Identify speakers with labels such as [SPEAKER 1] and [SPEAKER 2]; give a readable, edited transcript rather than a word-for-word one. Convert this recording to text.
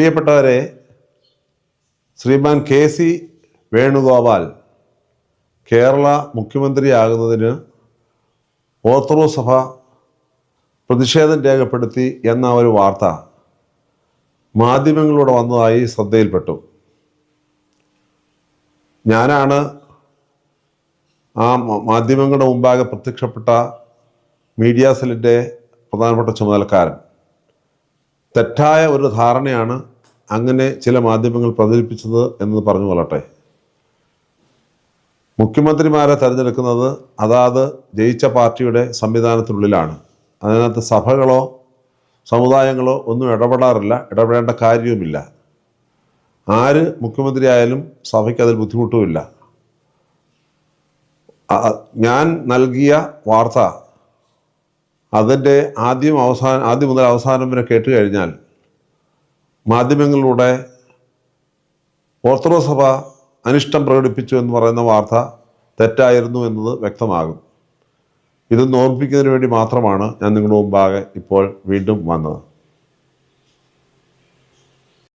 [SPEAKER 1] പ്രിയപ്പെട്ടവരെ, ശ്രീമാൻ KC Venugopal Kerala മുഖ്യമന്ത്രിയാകുന്നതിന് orthodox സഭ പ്രതിഷേധം രേഖപ്പെടുത്തി എന്ന ഒരു വാർത്ത മാധ്യമങ്ങളിലൂടെ വന്നതായി ശ്രദ്ധയിൽപ്പെട്ടു. ഞാനാണ് ആ മാധ്യമങ്ങളുടെ മുമ്പാകെ പ്രത്യക്ഷപ്പെട്ട മീഡിയ സെല്ലിൻ്റെ പ്രധാനപ്പെട്ട ചുമതലക്കാരൻ. തെറ്റായ ഒരു ധാരണയാണ് അങ്ങനെ ചില മാധ്യമങ്ങൾ പ്രചരിപ്പിച്ചത് എന്ന് പറഞ്ഞു കൊള്ളട്ടെ. മുഖ്യമന്ത്രിമാരെ തിരഞ്ഞെടുക്കുന്നത് അതാത് ജയിച്ച പാർട്ടിയുടെ സംവിധാനത്തിനുള്ളിലാണ്. അതിനകത്ത് സഭകളോ സമുദായങ്ങളോ ഒന്നും ഇടപെടാറില്ല, ഇടപെടേണ്ട കാര്യവുമില്ല. ആര് മുഖ്യമന്ത്രിയായാലും സഭയ്ക്ക് അതിൽ ബുദ്ധിമുട്ടുമില്ല. ഞാൻ നൽകിയ വാർത്ത അതിൻ്റെ ആദ്യം മുതൽ അവസാനം വരെ കേട്ട് കഴിഞ്ഞാൽ മാധ്യമങ്ങളിലൂടെ ഓർത്തഡോക്സ് സഭ അനിഷ്ടം പ്രകടിപ്പിച്ചു എന്ന് പറയുന്ന വാർത്ത തെറ്റായിരുന്നു എന്നത് വ്യക്തമാകും. ഇതൊന്ന് ഓർമ്മിപ്പിക്കുന്നതിന് വേണ്ടി മാത്രമാണ് ഞാൻ നിങ്ങളുടെ മുമ്പാകെ ഇപ്പോൾ വീണ്ടും വന്നത്.